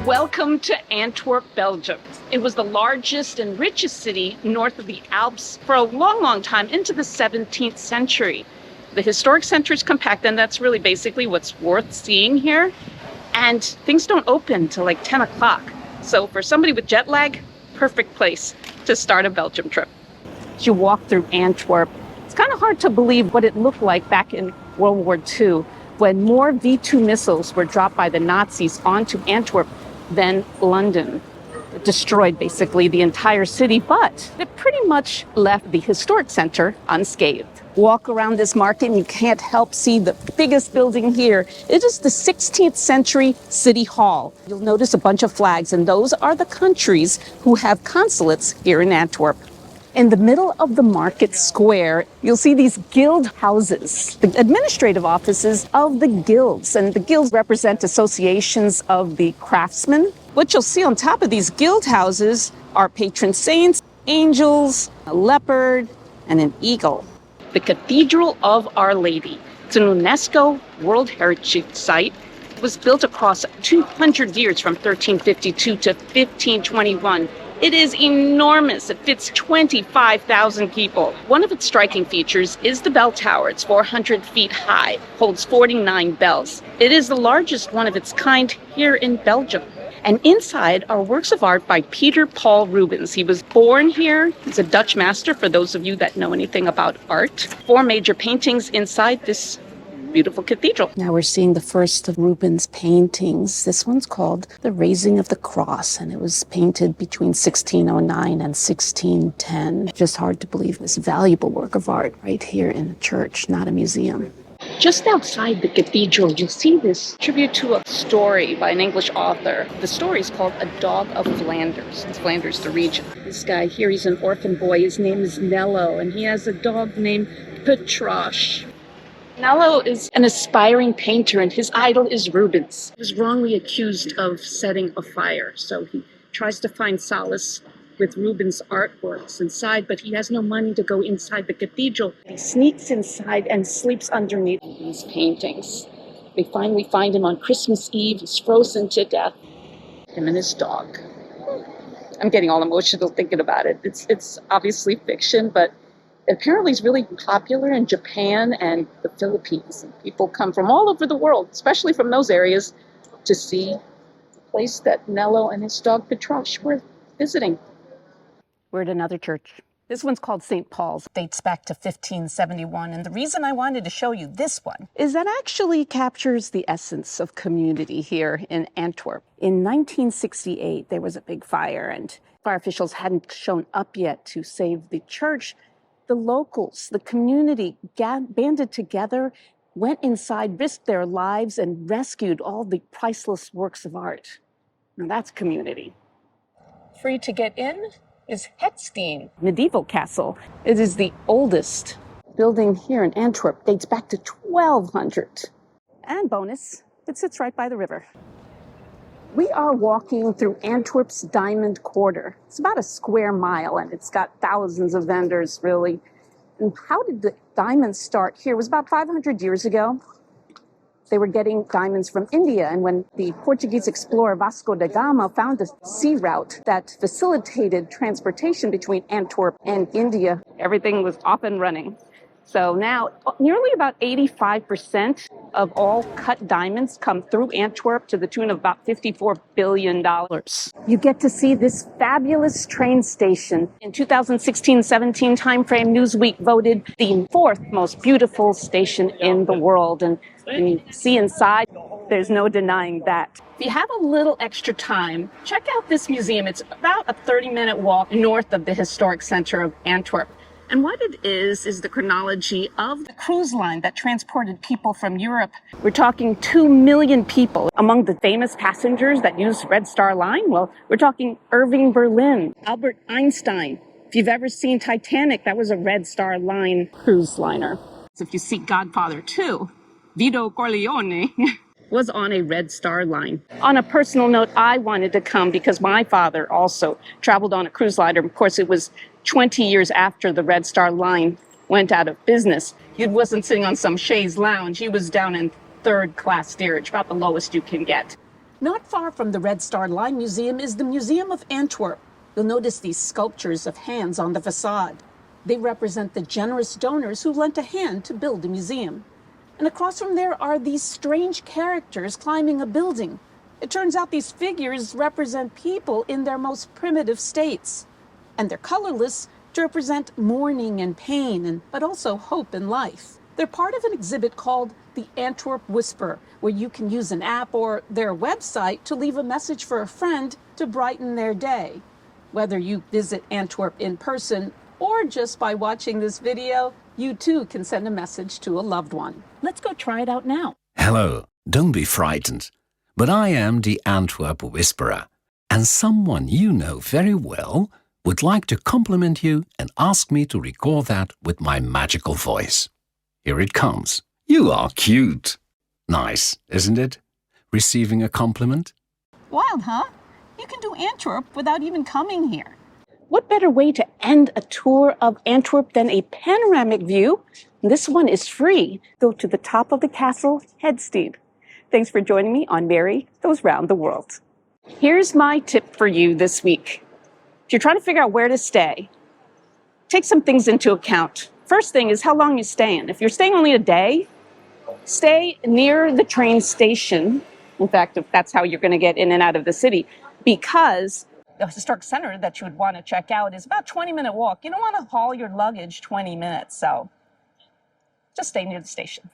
Welcome to Antwerp, Belgium. It was the largest and richest city north of the Alps for a long, long time into the 17th century. The historic center is compact, and that's really basically what's worth seeing here. And things don't open till like 10 o'clock. So for somebody with jet lag, perfect place to start a Belgium trip. As you walk through Antwerp, it's kind of hard to believe what it looked like back in World War II when more V-2 missiles were dropped by the Nazis onto Antwerp than London. It destroyed basically the entire city, but it pretty much left the historic center unscathed. Walk around this market and you can't help see the biggest building here. It is the 16th century City Hall. You'll notice a bunch of flags, and those are the countries who have consulates here in Antwerp. In the middle of the market square, you'll see these guild houses, the administrative offices of the guilds. And the guilds represent associations of the craftsmen. What you'll see on top of these guild houses are patron saints, angels, a leopard, and an eagle. The Cathedral of Our Lady. It's an UNESCO World Heritage Site. It was built across 200 years from 1352 to 1521. It is enormous. It fits 25,000 people. One of its striking features is the bell tower. It's 400 feet high, holds 49 bells. It is the largest one of its kind here in Belgium. And inside are works of art by Peter Paul Rubens. He was born here. He's a Dutch master, for those of you that know anything about art. 4 major paintings inside this beautiful cathedral. Now we're seeing the first of Rubens' paintings. This one's called The Raising of the Cross, and it was painted between 1609 and 1610. Just hard to believe this valuable work of art right here in a church, not a museum. Just outside the cathedral, you'll see this tribute to a story by an English author. The story is called A Dog of Flanders. It's Flanders, the region. This guy here, he's an orphan boy. His name is Nello, and he has a dog named Petrosh. Nello is an aspiring painter, and his idol is Rubens. He was wrongly accused of setting a fire, so he tries to find solace with Rubens' artworks inside, but he has no money to go inside the cathedral. He sneaks inside and sleeps underneath these paintings. They finally find him on Christmas Eve. He's frozen to death. Him and his dog. I'm getting all emotional thinking about it. It's obviously fiction, but apparently it's really popular in Japan and the Philippines. And people come from all over the world, especially from those areas, to see the place that Nello and his dog Petrosh were visiting. We're at another church. This one's called St. Paul's. It dates back to 1571. And the reason I wanted to show you this one is that actually captures the essence of community here in Antwerp. In 1968, there was a big fire, and fire officials hadn't shown up yet to save the church. The locals, the community, banded together, went inside, risked their lives, and rescued all the priceless works of art. Now that's community. Free to get in is Het Steen medieval castle. It is the oldest building here in Antwerp, dates back to 1200. And bonus, it sits right by the river. We are walking through Antwerp's Diamond Quarter. It's about a square mile, and it's got thousands of vendors, really. And how did the diamonds start here? It was about 500 years ago. They were getting diamonds from India, and when the Portuguese explorer Vasco da Gama found a sea route that facilitated transportation between Antwerp and India, everything was off and running. So now, nearly about 85% of all cut diamonds come through Antwerp, to the tune of about $54 billion. You get to see this fabulous train station. In 2016-17 timeframe, Newsweek voted the 4th most beautiful station in the world. And when you see inside, there's no denying that. If you have a little extra time, check out this museum. It's about a 30-minute walk north of the historic center of Antwerp. And what it is the chronology of the cruise line that transported people from Europe. We're talking 2 million people. Among the famous passengers that used Red Star Line, well, we're talking Irving Berlin, Albert Einstein. If you've ever seen Titanic, that was a Red Star Line cruise liner. So if you see Godfather 2, Vito Corleone was on a Red Star Line. On a personal note, I wanted to come because my father also traveled on a cruise liner. Of course, it was 20 years after the Red Star Line went out of business. He wasn't sitting on some chaise lounge. He was down in third-class steerage, about the lowest you can get. Not far from the Red Star Line Museum is the Museum of Antwerp. You'll notice these sculptures of hands on the facade. They represent the generous donors who lent a hand to build the museum. And across from there are these strange characters climbing a building. It turns out these figures represent people in their most primitive states. And they're colorless to represent mourning and pain, but also hope in life. They're part of an exhibit called the Antwerp Whisper, where you can use an app or their website to leave a message for a friend to brighten their day. Whether you visit Antwerp in person or just by watching this video, you too can send a message to a loved one. Let's go try it out now. Hello, don't be frightened, but I am the Antwerp Whisperer, and someone you know very well would like to compliment you and ask me to record that with my magical voice. Here it comes. You are cute. Nice, isn't it? Receiving a compliment? Wild, huh? You can do Antwerp without even coming here. What better way to end a tour of Antwerp than a panoramic view? This one is free. Go to the top of the castle, Het Steen. Thanks for joining me on Mary Goes Round the World. Here's my tip for you this week. If you're trying to figure out where to stay, take some things into account. First thing is how long you're staying. If you're staying only a day, stay near the train station. In fact, if that's how you're going to get in and out of the city, because the historic center that you would want to check out is about a 20-minute walk. You don't want to haul your luggage 20 minutes, so just stay near the station.